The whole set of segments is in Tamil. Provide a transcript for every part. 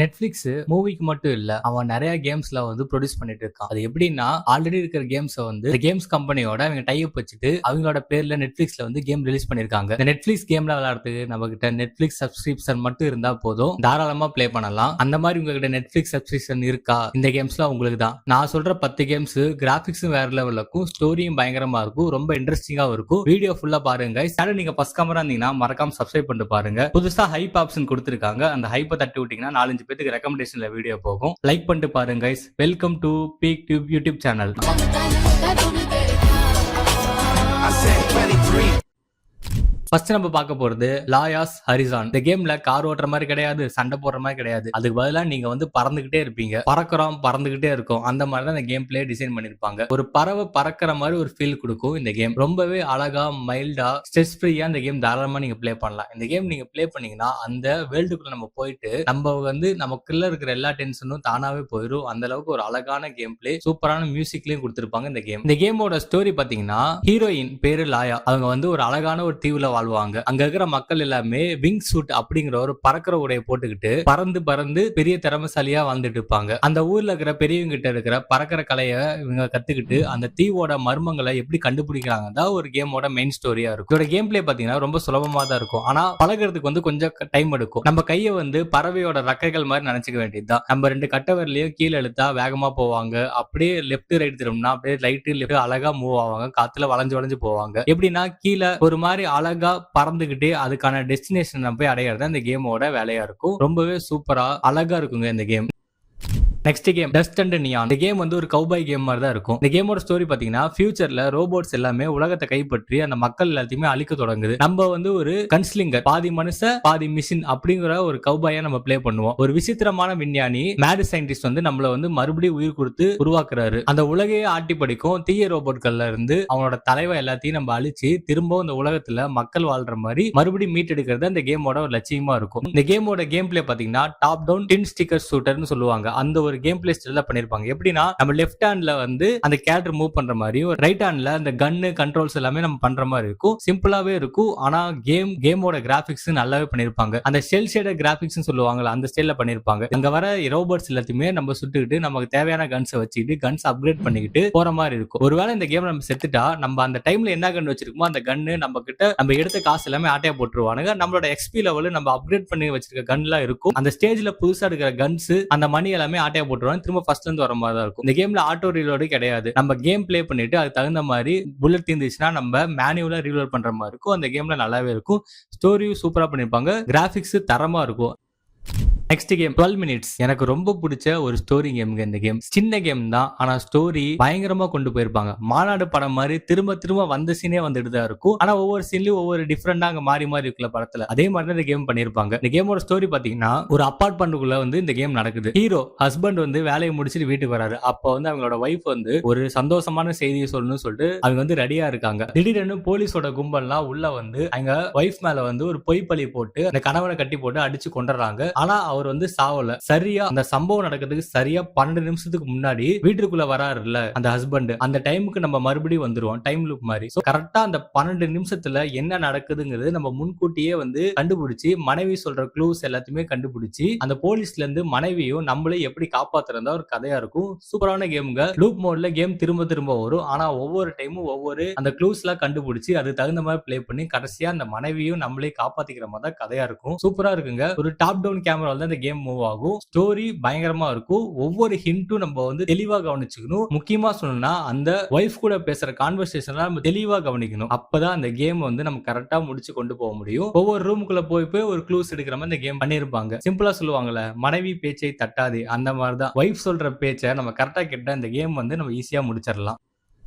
நெட்ஃபிளிக்ஸ் மூவிக்கு மட்டும் இல்ல, அவன் நிறைய கேம்ஸ்ல வந்து ப்ரொடியூஸ் பண்ணிட்டு இருக்கான். அது எப்படின்னா, ஆல்ரெடி இருக்கிற கேம்ஸ வந்து கேம்ஸ் கம்பெனியோட அவங்க டை அப் வச்சுட்டு அவங்களோட பேர்ல நெட்ஃபிளிக்ஸ்ல வந்து கேம் ரிலீஸ் பண்ணிருக்காங்க. இந்த நெட்ஃபிளிக்ஸ் கேம்ல விளையாடுறதுக்கு நம்ம கிட்ட நெட்ஃபிளிக்ஸ் சப்ஸ்கிரிப்ஷன் மட்டும் இருந்தா போதும், தாராளமா ப்ளே பண்ணலாம். அந்த மாதிரி உங்ககிட்ட நெட்ஃபிளிக்ஸ் சப்ஸ்கிரிப்ஷன் இருக்கா? இந்த கேம்ஸ்லாம் உங்களுக்கு தான். நான் சொல்ற 10 கேம்ஸ் கிராபிக்ஸும் வேற லெவல்ல இருக்கும், ஸ்டோரியும் பயங்கரமா இருக்கும், ரொம்ப இன்ட்ரெஸ்டிங்கா இருக்கும். வீடியோ ஃபுல்லா பாருங்க. சேனல் நீங்க ஃபர்ஸ்ட் கமரா இருந்தீங்கன்னா மறக்காம சப்ஸ்கிரைப் பண்ணிட்டு பாருங்க. புதுசா ஹைப் ஆப்ஷன் கொடுத்திருக்காங்க, அந்த ஹைப்பை தட்டி விட்டீங்கன்னா 4-5 பேருக்கு ரெக்கமெண்டேஷன்ல வீடியோ போகும். லைக் பண்ணிட்டு பாருங்க guys. Welcome to peak tube YouTube channel. First நம்ம பார்க்க போறது லாயாஸ் ஹரிசான். இந்த கேம்ல கார் ஓட்டுற மாதிரி கிடையாது, சண்டை போடுற மாதிரி கிடையாது. அதுக்கு பதிலா நீங்க வந்து பறந்துகிட்டே இருப்பீங்க. பறக்கிறோம், பறந்துகிட்டே இருக்கும். அந்த மாதிரி தான் இந்த கேம் பிளே டிசைன் பண்ணிருப்பாங்க. ஒரு பறவை பறக்கிற மாதிரி ஒரு ஃபீல் கொடுக்கும் இந்த கேம். ரொம்பவே அழகா, மைல்டா, ஸ்ட்ரெஸ் ஃப்ரீயா இந்த கேம் தாராளமா நீங்க பிளே பண்ணலாம். இந்த கேம் நீங்க பிளே பண்ணீங்கன்னா அந்த வேர்ல்டுக்குள்ள நம்ம போயிட்டு நம்ம வந்து நமக்குள்ள இருக்கிற எல்லா டென்ஷனும் தானாவே போயிடும். அந்த அளவுக்கு ஒரு அழகான கேம் பிளே, சூப்பரான மியூசிக்லயும் கொடுத்திருப்பாங்க இந்த கேம். இந்த கேமோட ஸ்டோரி பாத்தீங்கன்னா, ஹீரோயின் பேரு லாயா. அவங்க வந்து ஒரு அழகான ஒரு தீவுல வாழ்வாங்க. அங்க இருக்கிற மக்கள் எல்லாமே விங் சூட் அப்படிங்கிற ஒரு பறக்கிற உடைய போட்டுக்கிட்டு பறந்து பறந்து பெரிய திறமைசாலியா வாழ்ந்துட்டு இருப்பாங்க. அந்த ஊர்ல இருக்கிற பெரியவங்க கிட்ட இருக்கிற பறக்கிற கலையை இவங்க கத்துக்கிட்டு அந்த தீவோட மர்மங்களை எப்படி கண்டுபிடிக்கிறாங்க தான் ஒரு கேமோட மெயின் ஸ்டோரியா இருக்கும். இதோட கேம் பிளே பாத்தீங்கன்னா ரொம்ப சுலபமா தான் இருக்கும். ஆனா பழகிறதுக்கு வந்து கொஞ்சம் டைம் எடுக்கும். நம்ம கையை வந்து பறவையோட ரெக்கைகள் மாதிரி நினைச்சுக்க வேண்டியதுதான். நம்ம 2 கட்டவரிலையும் கீழே இழுத்தா வேகமா போவாங்க. அப்படியே லெப்ட் ரைட் திரும்பினா அப்படியே ரைட் லெப்ட் அழகா மூவ் ஆவாங்க. காத்துல வளைஞ்சு வளைஞ்சு போவாங்க. எப்படின்னா கீழே ஒரு மாதிரி அழகா பறந்துகிட்டே அதுக்கான டெஸ்டினேஷன் போய் அடையிறது இந்த கேமோட வேலையா இருக்கும். ரொம்பவே சூப்பரா அழகா இருக்குங்க இந்த game. Next game dust and neon. இந்த கேம் வந்து ஒரு கவுபாய் கேம் மாதிரி தான் இருக்கும். இந்த கேமோட ஸ்டோரி பாத்தீங்கன்னா, ஃபியூச்சர்ல ரோபோட்ஸ் எல்லாமே உலகத்தை கைப்பற்றி அந்த மக்கள் எல்லாத்தையுமே அழிக்க தொடங்குது. நம்ம வந்து ஒரு கன்ஸ்லிங்கர், பாதி மனுஷ பாதி மிஷின் அப்படிங்கிற ஒரு கவுபாயா நம்ம பிளே பண்ணுவோம். ஒரு விசித்திரமான விஞ்ஞானி மேட் சயின்டிஸ்ட் வந்து நம்மள வந்து மறுபடியும் உயிர் கொடுத்து உருவாக்குறாரு. அந்த உலகையே ஆட்டி படிக்கும் தீய ரோபோட்கள்ல இருந்து அவனோட தலைவை எல்லாத்தையும் நம்ம அழிச்சு திரும்பவும் இந்த உலகத்துல மக்கள் வாழ்ற மாதிரி மறுபடியும் மீட் எடுக்கிறது அந்த கேமோட ஒரு லட்சியமா இருக்கும். இந்த கேமோட கேம் பிளே பாத்தீங்கன்னா டாப் டவுன் டின் ஸ்டிக்கர் ஷூட்டர்னு சொல்லுவாங்க. அந்த ஒரு கேம் பிளே ஸ்டைல்ல பண்ணிருப்பாங்க. எப்படின்னா நம்ம லெஃப்ட் ஹேண்ட்ல வந்து அந்த கேரக்டர் மூவ் பண்ற மாதிரி, ரைட் ஹேண்ட்ல அந்த கன்னு கண்ட்ரோல்ஸ் எல்லாமே நம்ம பண்ற மாதிரி இருக்கும். சிம்பிளாவே இருக்கும். ஆனா கேமோட கிராபிக்ஸ் நல்லாவே பண்ணிருப்பாங்க. அந்த ஷெல் ஷேடர் கிராபிக்ஸ் சொல்லுவாங்கல்ல, அந்த ஸ்டைல்ல பண்ணிருப்பாங்க. அங்க வர ரோபோட்ஸ் எல்லாத்தையுமே நம்ம சுட்டுக்கிட்டு நமக்கு தேவையான கன்ஸ் வச்சுக்கிட்டு கன்ஸ் அப்கிரேட் பண்ணிக்கிட்டு போற மாதிரி இருக்கும். ஒருவேளை இந்த கேம் நம்ம செத்துட்டா நம்ம அந்த டைம்ல என்ன கன் வச்சிருக்கோமோ அந்த கன்னு நம்ம கிட்ட நம்ம எடுத்த காசு எல்லாமே ஆட்டையா போட்டுருவானுங்க. நம்மளோட எக்ஸ்பி லெவல் நம்ம அப்கிரேட் பண்ணி வச்சிருக்க கன்லாம் இருக்கும். அந்த ஸ்டேஜ்ல புதுசா எடுக்கிற கன்ஸ் அந்த மணி எல்லாமே ஆட்டையா போட்டுருவாங்க. திரும்ப ஃபர்ஸ்ட்ல இருந்து வர மாதிரி தான் இருக்கும். இந்த கேம்ல ஆட்டோ ரீலோடு கிடையாது. நம்ம கேம் பிளே பண்ணிட்டு அதுக்கு தகுந்த மாதிரி புல்லட் தீர்ந்துச்சுன்னா நம்ம மேனுவலா ரீலோட் பண்ற மாதிரி இருக்கும். அந்த கேம்ல நல்லாவே இருக்கும். ஸ்டோரியும் சூப்பரா பண்ணிருப்பாங்க. கிராபிக்ஸ் தரமா இருக்கும். Next game 12 minutes. எனக்கு ரொம்ப பிடிச்ச ஒரு ஸ்டோரி கேம்ங்க இந்த கேம். சின்ன கேம் தான், ஆனா ஸ்டோரி பயங்கரமா கொண்டு போயிருப்பாங்க. மாநாடு படம் மாதிரி திரும்ப திரும்ப வந்த சீனே வந்துட்டு தான் இருக்கும். ஆனா ஒவ்வொரு சீன்லயும் ஒவ்வொரு டிஃபரெண்டா அங்க மாறி மாறி இருக்குல்ல படத்துல, அதே மாதிரி தான் இந்த கேம் பண்ணிருப்பாங்க. இந்த கேமோட ஸ்டோரி பாத்தீங்கன்னா, ஒரு அப்பார்ட்மெண்ட்டுக்குள்ள வந்து இந்த கேம் நடக்குது. ஹீரோ ஹஸ்பண்ட் வந்து வேலையை முடிச்சுட்டு வீட்டுக்கு வராரு. அப்ப வந்து அவங்களோட ஒய்ஃப் வந்து ஒரு சந்தோஷமான செய்தியை சொல்லணும்னு சொல்லிட்டு அவங்க வந்து ரெடியா இருக்காங்க. திடீர்னு போலீஸோட கும்பல்லாம் உள்ள வந்து அவங்க ஒய்ஃப் மேல வந்து ஒரு பொய் பழி போட்டு அந்த கணவனை கட்டி போட்டு அடிச்சு கொண்டுறாங்க. ஆனா அவர் வந்து சாவல. சரியா அந்த சம்பவம் நடக்கிறதுக்கு சரியா 12 நிமிஷத்துக்கு முன்னாடி வீட்டுக்குள்ள வராருல்ல அந்த ஹஸ்பண்ட், அந்த டைமுக்கு நம்ம மறுபடியும் வந்துருவோம். டைம் லூப் மாதிரி. சோ கரெக்டா அந்த 12 நிமிஷத்துல என்ன நடக்குதுங்கிறது நம்ம முன்கூட்டியே வந்து கண்டுபிடிச்சு மனைவி சொல்ற க்ளூஸ் எல்லாத்தையுமே கண்டுபிடிச்சு அந்த போலீஸ்ல இருந்து மனைவியும் நம்மளே எப்படி காப்பாத்துறதா ஒரு கதையா இருக்கும். சூப்பரான கேமுங்க. லூப் மோட்ல கேம் திரும்ப திரும்ப வரும். ஆனா ஒவ்வொரு டைமும் ஒவ்வொரு அந்த க்ளூஸ் எல்லாம் கண்டுபிடிச்சு அது தகுந்த மாதிரி பிளே பண்ணி கடைசியா அந்த மனைவியும் நம்மளே காப்பாத்திக்கிற மாதிரி தான் கதையா இருக்கும். சூப்பரா இருக்குங்க. ஒரு டாப் டவுன் கேமரால தான் இந்த கேம் மூவ் ஆகும். ஸ்டோரி பயங்கரமா இருக்கும். ஒவ்வொரு ஹிண்ட்டும் நம்ம வந்து தெளிவா கவனிச்சுக்கணும். முக்கியமா சொல்லணும்னா அந்த வைஃப் கூட பேசுற கான்வர்சேஷன்லாம் நம்ம தெளிவா கவனிக்கணும். அப்பதான் அந்த கேம் வந்து நம்ம கரெக்டா முடிச்சு கொண்டு போக முடியும். ஒவ்வொரு ரூமுக்குள்ள போய் ஒரு க்ளூஸ் எடுக்கிற மாதிரி இந்த கேம் பண்ணிருப்பாங்க. சிம்பிளா சொல்லுவாங்கல்ல, மனைவி பேச்சை தட்டாது, அந்த மாதிரிதான் வைஃப் சொல்ற பேச்சை நம்ம கரெக்டா கேட்டா இந்த கேம் வந்து நம்ம ஈஸியா முடிச்சிடலாம்.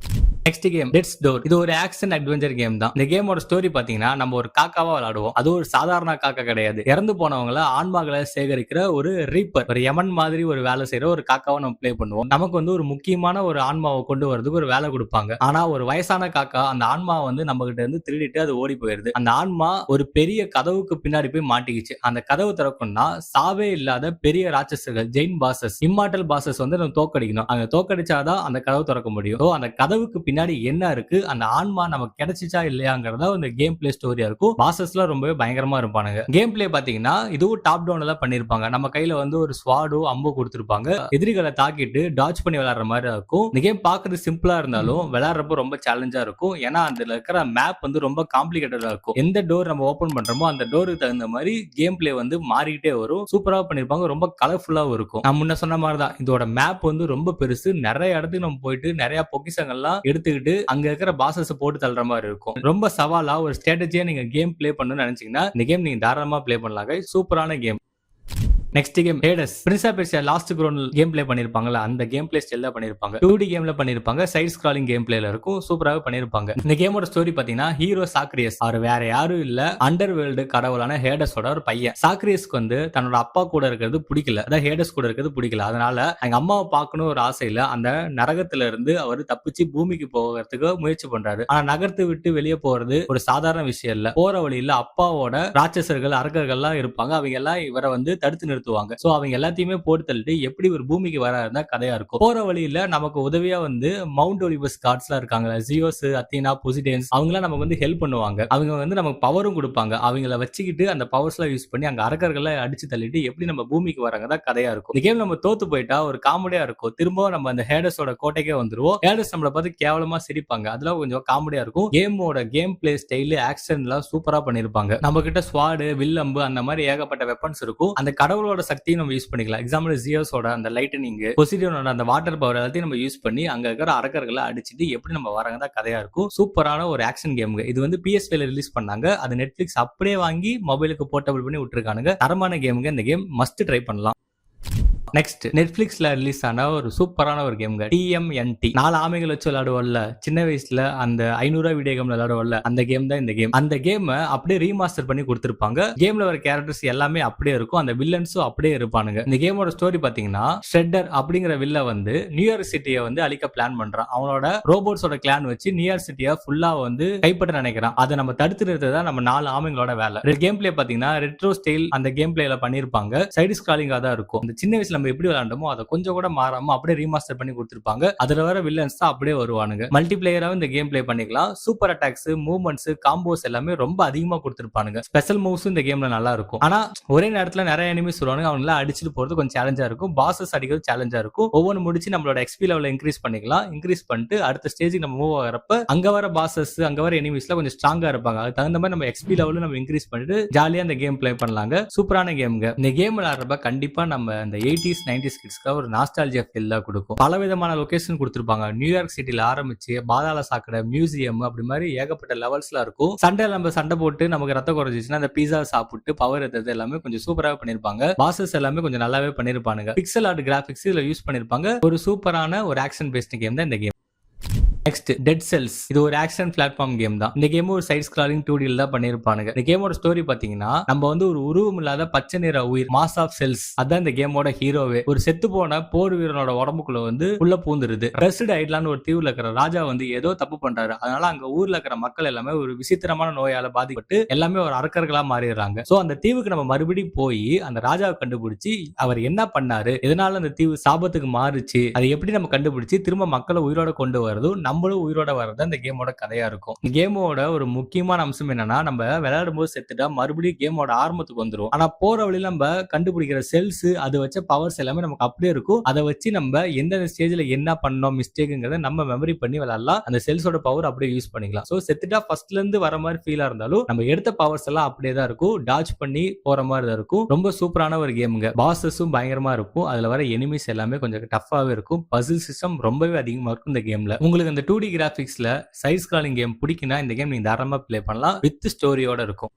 Next game deaths door. இது ஒரு ஆக்ஷன் அட்வென்ச்சர் கேம் தான். இந்த கேமோட ஸ்டோரி பாத்தீங்கன்னா, நம்ம ஒரு காக்காவா விளையாடுவோம். அது ஒரு சாதாரண காக்கா கிடையாது. இறந்து போனவங்கள ஆன்மாக்களை சேகரிக்கிற ஒரு ரீப்பர், ஒரு யமன் மாதிரி ஒரு வேலை செய்யற ஒரு காக்காவை நம்ம பிளே பண்ணுவோம். நமக்கு வந்து ஒரு முக்கியமான ஒரு ஆன்மாவை கொண்டு வரதுக்கு ஒரு வேலை கொடுப்பாங்க. ஆனா ஒரு வயசான காக்கா அந்த ஆன்மாவை வந்து நம்ம கிட்ட இருந்து திருடிட்டு அது ஓடி போயிருது. அந்த ஆன்மா ஒரு பெரிய கதவுக்கு பின்னாடி போய் மாட்டிக்கிச்சு. அந்த கதவு திறக்கணும்னா சாவே இல்லாத பெரிய ராட்சசர்கள், ஜெயின் பாசஸ், இம்மார்டல் பாசஸ் வந்து நம்ம தோக்கடிக்கணும். அங்க தோக்கடிச்சாதான் அந்த கதவு திறக்க முடியும். அந்த கதவுக்கு பின்னாடி பின்னாடி என்ன இருக்கு, அந்த ஆன்மா நமக்கு கிடைச்சிச்சா இல்லையாங்கிறதா இந்த கேம் பிளே ஸ்டோரியா இருக்கும். பாசஸ்லாம் ரொம்பவே பயங்கரமா இருப்பானுங்க. கேம் பிளே பாத்தீங்கன்னா இதுவும் டாப் டவுன்ல தான் பண்ணிருப்பாங்க. நம்ம கையில வந்து ஒரு ஸ்வாடோ அம்போ கொடுத்திருப்பாங்க. எதிரிகளை தாக்கிட்டு டாட்ஜ் பண்ணி விளையாடுற மாதிரி இருக்கும். இந்த கேம் பாக்குறது சிம்பிளா இருந்தாலும் விளையாடுறப்ப ரொம்ப சேலஞ்சா இருக்கும். ஏன்னா அதுல இருக்கிற மேப் வந்து ரொம்ப காம்ப்ளிகேட்டடா இருக்கும். எந்த டோர் நம்ம ஓபன் பண்றோமோ அந்த டோருக்கு தகுந்த மாதிரி கேம் பிளே வந்து மாறிக்கிட்டே வரும். சூப்பரா பண்ணிருப்பாங்க. ரொம்ப கலர்ஃபுல்லாவும் இருக்கும். நான் முன்ன சொன்ன மாதிரி தான் இதோட மேப் வந்து ரொம்ப பெருசு. நிறைய இடத்துக்கு நம்ம போயிட்டு நிறைய பொக்கிஷங்கள்லாம் எடுத்துக்கிட்டு அங்க இருக்கிற பாசஸ் போட்டு தள்ளுற மாதிரி இருக்கும். ரொம்ப சவாலா ஒரு ஸ்ட்ராட்டஜியா நீங்க கேம் பிளே பண்ணணும்னு நினைச்சீங்கன்னா இந்த கேம் நீங்க தாராளமா பிளே பண்ணலாம். சூப்பரான game. Next game Hades. Prince of Persia lost crown game play பண்ணிருப்பாங்கல்ல, அந்த கேம் பிளே ஸ்டைல்ல பண்ணிருப்பாங்க. 2D கேம்ல பண்ணிருப்பாங்க. சைடு ஸ்க்ராலிங் கேம் பிளேல இருக்கும். சூப்பராவே பண்ணிருப்பாங்க. இந்த கேமோட ஸ்டோரி பாத்தீங்கன்னா ஹீரோ சாக்ரியஸ் அவர் வேற யாரும் இல்ல, அண்டர் வேர்ல்டு கடவுளான ஹேடஸோட ஒரு பையன். சாக்ரியஸ்க்கு வந்து தன்னோட அப்பா கூட இருக்கிறது பிடிக்கல, அதாவது ஹேடஸ் கூட இருக்கிறது பிடிக்கல. அதனால எங்க அம்மாவை பார்க்கணும் ஒரு ஆசையில அந்த நரகத்துல இருந்து அவர் தப்பிச்சு பூமிக்கு போகிறதுக்கு முயற்சி பண்றாரு. ஆனா நகரத்தை விட்டு வெளியே போறது ஒரு சாதாரண விஷயம் இல்ல. போற வழியில அப்பாவோட ராட்சசர்கள் அரக்கர்கள்லாம் இருப்பாங்க. அவங்க எல்லாம் இவரை வந்து தடுத்து நிறுத்துவாங்க. சோ அவங்க எல்லாத்தையுமே போட்டு தள்ளிட்டு எப்படி ஒரு பூமிக்கு வராருன்னா கதையா இருக்கும். போற வழியில நமக்கு உதவியா வந்து மவுண்ட் ஒலிபஸ் கார்ட்ஸ்லாம் இருக்காங்க. ஜியோஸ், அத்தீனா, பொசிடென்ஸ் அவங்கலாம் நமக்கு வந்து ஹெல்ப் பண்ணுவாங்க. அவங்க வந்து நமக்கு பவரும் கொடுப்பாங்க. அவங்கள வச்சுக்கிட்டு அந்த பவர்ஸ்லாம் யூஸ் பண்ணி அங்க அரக்கர்களை அடிச்சு தள்ளிட்டு எப்படி நம்ம பூமிக்கு வராங்க தான் கதையா இருக்கும். இந்த கேம் நம்ம தோத்து போயிட்டா ஒரு காமெடியா இருக்கும். திரும்ப நம்ம அந்த ஹேடஸோட கோட்டைக்கே வந்துருவோம். ஹேடஸ் நம்மளை பார்த்து கேவலமா சிரிப்பாங்க. அதெல்லாம் கொஞ்சம் காமெடியா இருக்கும். கேமோட கேம் பிளே ஸ்டைல், ஆக்ஷன் எல்லாம் சூப்பரா பண்ணிருப்பாங்க. நம்ம கிட்ட ஸ்வாடு, வில்லம்பு அந்த மாதிரி ஏகப்பட்ட வெப்பன்ஸ் இருக்கும். அந்த கடவுளோட சக்தியும் நம்ம யூஸ் பண்ணிக்கலாம். எக்ஸாம்பிள் ஜியோஸோட அந்த லைட்டனிங், பொசிடியோனோட அந்த வாட்டர் பவர் எல்லாத்தையும் நம்ம யூஸ் பண்ணி அங்க இருக்கிற அரக்கர்களை அடிச்சிட்டு எப்படி நம்ம வராங்க தான் கதையா இருக்கும். சூப்பரான ஒரு ஆக்ஷன் கேம். இது வந்து PS5ல ரிலீஸ் பண்ணாங்க. அது நெட்ஃபிளிக்ஸ் அப்படியே வாங்கி மொபைலுக்கு போர்ட்டபிள் பண்ணி விட்டுருக்கானுங்க. தரமான கேமுங்க. இந்த கேம் மஸ்ட் ட்ரை பண்ணலாம். நெக்ஸ்ட் நெட்ஃபிளிக்ஸ்ல ரிலீஸ் ஆன ஒரு சூப்பரான ஒரு கேம் TMNT. 4 ஆமைகள் வச்சு விளையாடுவோம்ல, சின்ன வயசுல அந்த 500 வீடியோ கேம் விளையாடுவோம்ல, அந்த கேம் தான் இந்த கேம். அந்த கேம் அப்படியே ரீமாஸ்டர் பண்ணி கொடுத்திருப்பாங்க. கேம்ல வர கேரக்டர்ஸ் எல்லாமே அப்படியே இருக்கும். அந்த வில்லன்ஸும் அப்படியே இருப்பானுங்க. இந்த கேமோட ஸ்டோரி பாத்தீங்கன்னா ஷ்ரெட்டர் அப்படிங்கிற வில்ல வந்து நியூயார்க் சிட்டியை வந்து அழிக்க பிளான் பண்றான். அவனோட ரோபோட்ஸோட கிளான் வச்சு நியூயார்க் சிட்டியை ஃபுல்லா வந்து கைப்பற்ற நினைக்கிறான். அதை நம்ம தடுத்து நிறுத்ததான் நம்ம 4 ஆமைகளோட வேலை. கேம் பிளே பாத்தீங்கன்னா ரெட்ரோ ஸ்டைல் அந்த கேம் பிளேல பண்ணிருப்பாங்க. சைடு ஸ்க்ராலிங்கா தான் இருக்கும். அந்த சின்ன வயசுல நம்ம எப்படி விளையாண்டோமோ அதை கொஞ்சம் கூட மாறாம அப்படியே ரீமாஸ்டர் பண்ணி கொடுத்திருப்பாங்க. அதுல வர வில்லன்ஸ் தான் அப்படியே வருவானுங்க. மல்டி பிளேயரா இந்த கேம் பிளே பண்ணிக்கலாம். சூப்பர் அட்டாக்ஸ், மூவ்மெண்ட்ஸ், காம்போஸ் எல்லாமே ரொம்ப அதிகமா கொடுத்திருப்பானுங்க. ஸ்பெஷல் மூவ்ஸ் இந்த கேம்ல நல்லா இருக்கும். ஆனா ஒரே நேரத்துல நிறைய எனிமீஸ் வருவானுங்க. அவங்க எல்லாம் அடிச்சிட்டு போறது கொஞ்சம் சேலஞ்சா இருக்கும். பாசஸ் அடிக்கிறது சேலஞ்சா இருக்கும். ஒவ்வொரு முடிச்சு நம்மளோட எக்ஸ்பி லெவல இன்க்ரீஸ் பண்ணிக்கலாம். இன்க்ரீஸ் பண்ணிட்டு அடுத்த ஸ்டேஜுக்கு நம்ம மூவ் ஆகிறப்ப அங்க வர பாசஸ், அங்க வர எனிமீஸ்ல கொஞ்சம் ஸ்ட்ராங்கா இருப்பாங்க. அதுக்கு தகுந்த மாதிரி நம்ம எக்ஸ்பி லெவல நம்ம இன்க்ரீஸ் பண்ணிட்டு ஜாலியா இந்த கேம் பிளே பண்ணலாங்க. சூப்பரான கேம்ங்க. இந்த கேம் விளையாடுறப்ப கண்டிப்பா நம்ம இந்த 80s 90s கிட்ஸ்க்கு ஒரு நாஸ்டால்ஜியா ஃபீல் தான் கொடுக்கும். பல விதமான லொகேஷன் கொடுத்திருப்பாங்க. நியூயார்க் சிட்டில ஆரம்பிச்சு பாதாள சாக்கடை, மியூசியம் அப்படி மாதிரி ஏகப்பட்ட லெவல்ஸ்ல இருக்கும். சண்டே நம்ம சண்டை போட்டு நமக்கு ரத்தம் குறைஞ்சிச்சுன்னா அந்த பீஸா சாப்பிட்டு பவர் எடுத்தது எல்லாமே கொஞ்சம் சூப்பராக பண்ணிருப்பாங்க. பாசஸ் எல்லாமே கொஞ்சம் நல்லாவே பண்ணிருப்பானுங்க. பிக்சல் ஆர்ட் கிராபிக்ஸ் இதுல யூஸ் பண்ணிருப்பாங்க. ஒரு சூப்பரான ஒரு ஆக்ஷன் பேஸ்ட் கேம் தான் இந்த கேம். Next dead cells. இது ஒரு ஆக்ஷன் பிளாட்ஃபார்ம் கேம் தான். இந்த கேம் ஒரு சைடு ஸ்க்ராலிங் 2D தான் பண்ணிருப்பானுங்க. இந்த கேமோட ஸ்டோரி பாத்தீங்கன்னா நம்ம வந்து ஒரு உருவம் இல்லாத பச்சை நிற உயிர், மாஸ் ஆஃப் செல்ஸ், அதான் இந்த கேமோட ஹீரோவே. ஒரு செத்து போன போர் வீரனோட உடம்புக்குள்ள வந்து உள்ள பூந்துருது. ரெஸ்ட் ஐட்லான்னு ஒரு தீவுல இருக்கிற ராஜா வந்து ஏதோ தப்பு பண்றாரு. அதனால அங்க ஊர்ல இருக்கிற மக்கள் எல்லாமே ஒரு விசித்திரமான நோயால பாதிக்கப்பட்டு எல்லாமே ஒரு அரக்கர்களா மாறிடுறாங்க. சோ அந்த தீவுக்கு நம்ம மறுபடியும் போய் அந்த ராஜாவை கண்டுபிடிச்சு அவர் என்ன பண்ணாரு, எதனால அந்த தீவு சாபத்துக்கு மாறுச்சு, அதை எப்படி நம்ம கண்டுபிடிச்சு திரும்ப மக்களை உயிரோட கொண்டு வரதும் நம்மளும் உயிரோட வரது இந்த கேமோட கதையா இருக்கும். கேமோட ஒரு முக்கியமான அம்சம் என்னன்னா நம்ம விளையாடும் போது செத்துட்டா மறுபடியும் கேமோட ஆரம்பத்துக்கு வந்துரும். ஆனா போற வழியில நம்ம கண்டுபிடிக்கிற செல்ஸ், அது வச்ச பவர்ஸ் எல்லாமே நமக்கு அப்படியே இருக்கும். அதை வச்சு நம்ம எந்த ஸ்டேஜ்ல என்ன பண்ணோம் மிஸ்டேக்குங்கிறத நம்ம மெமரி பண்ணி விளையாடலாம். அந்த செல்ஸோட பவர் அப்படியே யூஸ் பண்ணிக்கலாம். சோ செத்துட்டா ஃபர்ஸ்ட்ல இருந்து வர மாதிரி ஃபீலா இருந்தாலும் நம்ம எடுத்த பவர்ஸ் எல்லாம் அப்படியே தான் இருக்கும். டாஜ் பண்ணி போற மாதிரி தான் இருக்கும். ரொம்ப சூப்பரான ஒரு கேமுங்க. பாசஸும் பயங்கரமா இருக்கும். அதுல வர எனிமீஸ் எல்லாமே கொஞ்சம் டஃப்பாவே இருக்கும். பசில் சிஸ்டம் ரொம்பவே அதிகமா இருக்கும் இந்த கேம்ல. உங்களுக்கு இந்த 2D கிராபிக்ஸ்ல சைடு ஸ்க்ராலிங் கேம் பிடிக்குன்னா இந்த கேம் நீங்க தாராளமா ப்ளே பண்ணலாம். வித் ஸ்டோரியோட இருக்கும்.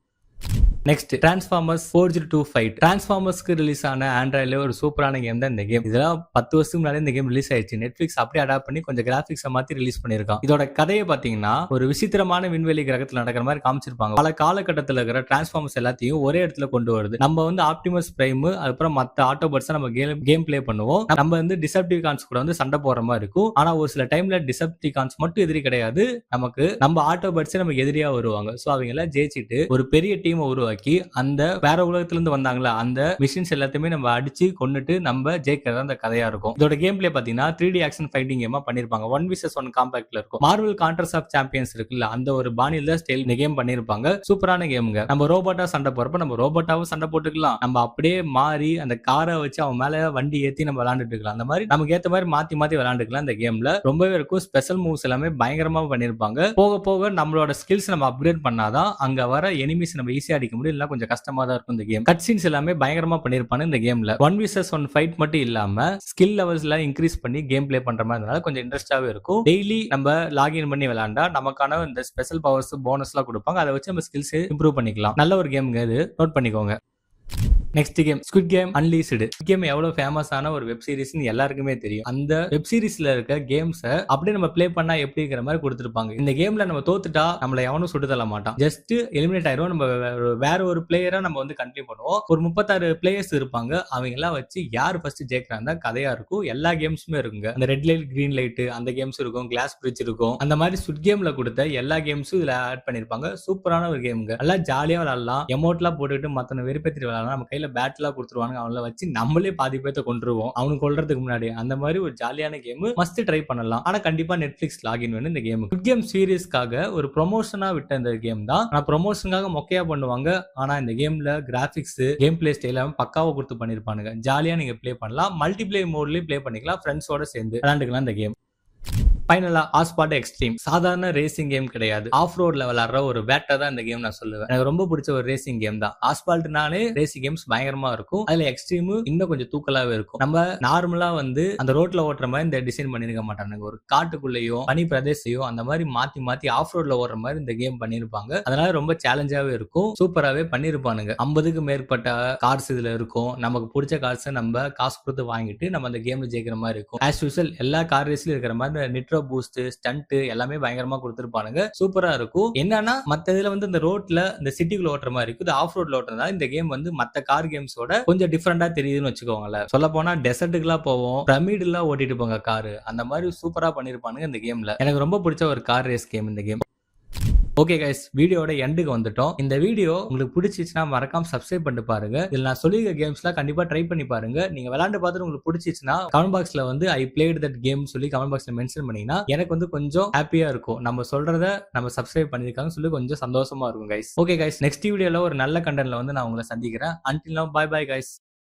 Next Transformers forged to fight. டிரான்ஸ்ஃபார்மர்ஸ்க்கு ரிலீஸ் ஆன ஆண்ட்ராய்ட்ல ஒரு சூப்பரான கேம் தான் இந்த கேம். இதெல்லாம் 10 வருஷத்துக்கு முன்னாடி இந்த கேம் ரிலீஸ் ஆயிடுச்சு. நெட்ஃபிளிக்ஸ் அப்படியே அடாப்ட் பண்ணி கொஞ்சம் கிராபிக்ஸை மாத்தி ரிலீஸ் பண்ணிருக்கான். இதோட கதையை பாத்தீங்கன்னா ஒரு விசித்திரமான விண்வெளி கிரகத்துல நடக்கிற மாதிரி காமிச்சிருப்பாங்க. பல காலகட்டத்தில் இருக்கிற டிரான்ஸ்ஃபார்மர்ஸ் எல்லாத்தையும் ஒரே இடத்துல கொண்டு வருது. நம்ம வந்து ஆப்டிமஸ் பிரைம், அதுக்கப்புறம் மத்த ஆட்டோபர்ட்ஸ் நம்ம கேம் பிளே பண்ணுவோம். நம்ம வந்து டிசெப்டிகான்ஸ் கூட வந்து சண்டை போற மாதிரி இருக்கும். ஆனா ஒரு சில டைம்ல டிசெப்டிகான்ஸ் மட்டும் எதிரி கிடையாது, நமக்கு நம்ம ஆட்டோபர்ட்ஸ் நமக்கு எதிரியா வருவாங்க. சோ அவங்க எல்லாம் ஜெயிச்சிட்டு ஒரு பெரிய டீம் உருவாக்கி உருவாக்கி அந்த வேற உலகத்துல இருந்து வந்தாங்களா அந்த மிஷின்ஸ் எல்லாத்தையுமே நம்ம அடிச்சு கொன்னுட்டு நம்ம ஜெயிக்கிறதா அந்த கதையா இருக்கும். இதோட கேம் பிளே பாத்தீங்கன்னா 3D ஆக்ஷன் ஃபைட்டிங் கேமா பண்ணிருப்பாங்க. 1vs1 காம்பாக்ட்ல இருக்கும். மார்வல் கான்ட்ரஸ் ஆஃப் சாம்பியன்ஸ் இருக்குல்ல அந்த ஒரு பாணியில ஸ்டைல் இந்த கேம் பண்ணிருப்பாங்க. சூப்பரான கேமுங்க. நம்ம ரோபோட்டா சண்டை போறப்ப நம்ம ரோபோட்டாவும் சண்டை போட்டுக்கலாம். நம்ம அப்படியே மாறி அந்த காரை வச்சு அவன் மேல வண்டி ஏத்தி நம்ம விளையாண்டுட்டு இருக்கலாம். அந்த மாதிரி நமக்கு ஏத்த மாதிரி மாத்தி மாத்தி விளையாண்டுக்கலாம். இந்த கேம்ல ரொம்பவே இருக்கும். ஸ்பெஷல் மூவ்ஸ் எல்லாமே பயங்கரமா பண்ணிருப்பாங்க. போக போக நம்மளோட ஸ்கில்ஸ் நம்ம அப்கிரேட் பண்ணாதான் அங்க வர எனிமீஸ் நம்ம ஈஸியா அடிக்க முடியும். இல்ல கொஞ்சம் கஷ்டமா தான் இருக்கும் இந்த கேம். கட் சீன்ஸ் எல்லாமே பயங்கரமா பண்ணிருப்பாங்க இந்த கேம்ல. 1vs1 ஃபைட் மட்டும் இல்லாம ஸ்கில் லெவல்ஸ்ல இன்க்ரீஸ் பண்ணி கேம் பிளே பண்ற மாதிரி இருந்தாலும் கொஞ்சம் இன்ட்ரெஸ்டாவே இருக்கும். டெய்லி நம்ம லாகின் பண்ணி விளையாண்டா நமக்கான இந்த ஸ்பெஷல் பவர்ஸ் போனஸ் எல்லாம் கொடுப்பாங்க. அதை வச்சு நம்ம ஸ்கில்ஸ் இம்ப்ரூவ் பண்ணிக்கலாம். நல்ல ஒரு கேம்ங்க இது. நோட் பண்ணிக்கோங்க. Next game Squid Game unleashed. Game எவ்வளவு ஃபேமஸான ஒரு வெப் சீரிஸ்னு எல்லாருக்குமே தெரியும். அந்த வெப் சீரிஸ்ல இருக்க கேம்ஸை அப்படியே நம்ம ப்ளே பண்ணா எப்படிங்கிற மாதிரி கொடுத்துருப்பாங்க. இந்த கேம்ல நம்ம தோத்துட்டா நம்மள எவனும் சுட்டு தள்ள மாட்டான். ஜஸ்ட் எலிமினேட் ஆயிரும். நம்ம வேற ஒரு பிளேயரா நம்ம வந்து கண்டினியூ பண்ணுவோம். ஒரு 36 பிளேயர்ஸ் இருப்பாங்க. அவங்க எல்லாம் வச்சு யார் ஃபர்ஸ்ட் ஜெயிக்கிறாங்க கதையா இருக்கும். எல்லா கேம்ஸுமே இருக்குங்க. அந்த ரெட் லைட் கிரீன் லைட் அந்த கேம்ஸ் இருக்கும். கிளாஸ் பிரிட்ஜ் இருக்கும். அந்த மாதிரி ஸ்குவிட் கேம்ல கொடுத்த எல்லா கேம்ஸும் இதுல ஆட் பண்ணிருப்பாங்க. சூப்பரான ஒரு கேமுங்க. நல்லா ஜாலியா விளையாடலாம். எமௌண்ட்லாம் போட்டுட்டு மத்தன வெறுப்பேற்றி விளையாடலாம். நம்ம கையில பேட்லாம் கொடுத்துருவாங்க. அவங்கள வச்சு நம்மளே பாதி பேத்த கொண்டுருவோம் அவனுக்கு கொல்றதுக்கு முன்னாடி. அந்த மாதிரி ஒரு ஜாலியான கேம். மஸ்ட் ட்ரை பண்ணலாம். ஆனா கண்டிப்பா நெட்ஃபிளிக்ஸ் லாகின் வேணும் இந்த கேமுக்கு. குட் கேம் சீரிஸ்க்காக ஒரு ப்ரொமோஷனா விட்ட இந்த கேம் தான். ஆனா ப்ரொமோஷனுக்காக மொக்கையா பண்ணுவாங்க. ஆனா இந்த கேம்ல கிராபிக்ஸ் கேம் பிளே ஸ்டைல பக்காவா கொடுத்து பண்ணிருப்பானுங்க. ஜாலியா நீங்க பிளே பண்ணலாம். மல்டிபிளேயர் மோட்லயும் பிளே பண்ணிக்கலாம். ஃப்ரெண்ட்ஸோட சேர்ந்து விளையாண்டுக்கலாம் இந்த கேம். ஃபைனலா ஆஸ்பால்ட் எக்ஸ்ட்ரீம். சாதாரண ரேசிங் கேம் கிடையாது. ஆஃப் ரோட்ல விளையாடுற ஒரு பேட்டா தான் இந்த கேம் நான் சொல்லுவேன். எனக்கு ரொம்ப பிடிச்ச ஒரு ரேசிங் கேம் தான். ஆஸ்பால்ட்னாலே ரேசிங் கேம்ஸ் பயங்கரமா இருக்கும். அதுல எக்ஸ்ட்ரீம் இன்னும் கொஞ்சம் தூக்கலாவே இருக்கும். நம்ம நார்மலா வந்து அந்த ரோட்ல ஓட்டுற மாதிரி இந்த டிசைன் பண்ணிருக்க மாட்டாங்க. ஒரு காட்டுக்குள்ளேயோ பனி பிரதேசையோ அந்த மாதிரி மாத்தி மாத்தி ஆஃப் ரோட்ல ஓடுற மாதிரி இந்த கேம் பண்ணிருப்பாங்க. அதனால ரொம்ப சேலஞ்சாவே இருக்கும். சூப்பராவே பண்ணிருப்பானுங்க. 50க்கு மேற்பட்ட கார்ஸ் இதுல இருக்கும். நமக்கு பிடிச்ச கார்ஸ் நம்ம காசு கொடுத்து வாங்கிட்டு நம்ம அந்த கேம்ல ஜெயிக்கிற மாதிரி இருக்கும். ஆஸ் யூசுவல் எல்லா கார் ரேஸ்லயும் இருக்கிற மாதிரி நிட்ரோ பூஸ்ட் ஸ்டண்ட் எல்லாமே பயங்கரமா கொடுத்திருப்பானுங்க. சூப்பரா இருக்கும். என்னன்னா மத்த இதுல வந்து இந்த ரோட்ல இந்த சிட்டிக்குள்ள ஓட்டுற மாதிரி இருக்கும். இது ஆஃப் ரோட்ல ஓட்டுறதுனால இந்த கேம் வந்து மத்த கார் கேம்ஸோட கொஞ்சம் டிஃபரெண்டா தெரியுதுன்னு வச்சுக்கோங்களேன். சொல்ல போனா டெசர்ட்டுக்குலாம் போவோம். பிரமிட் எல்லாம் ஓட்டிட்டு போங்க காரு. அந்த மாதிரி சூப்பரா பண்ணிருப்பானுங்க இந்த கேம்ல. எனக்கு ரொம்ப பிடிச்ச ஒரு கார் ரேஸ் கேம் இந்த கேம். ஓகே கைஸ், வீடியோட எண்டுக்கு வந்துட்டோம். இந்த வீடியோ உங்களுக்கு பிடிச்சிச்சுன்னா மறக்காம சப்ஸ்கிரைப் பண்ணிட்டு பாருங்க. இதுல நான் சொல்லியிருக்க கேம்ஸ்லாம் கண்டிப்பா ட்ரை பண்ணி பாருங்க. நீங்க விளையாண்டு பார்த்துட்டு உங்களுக்கு பிடிச்சிச்சுன்னா கமெண்ட் பாக்ஸ்ல வந்து ஐ பிளேட் தட் கேம் சொல்லி கமெண்ட் பாக்ஸ்ல மென்ஷன் பண்ணீங்கன்னா எனக்கு வந்து கொஞ்சம் ஹாப்பியா இருக்கும். நம்ம சொல்றத நம்ம சப்ஸ்கிரைப் பண்ணிருக்காங்கன்னு சொல்லி கொஞ்சம் சந்தோஷமா இருக்கும் கைஸ். ஓகே கைஸ், நெக்ஸ்ட் வீடியோல ஒரு நல்ல கண்டென்ட்ல வந்து நான் உங்களை சந்திக்கிறேன். Until now bye bye guys.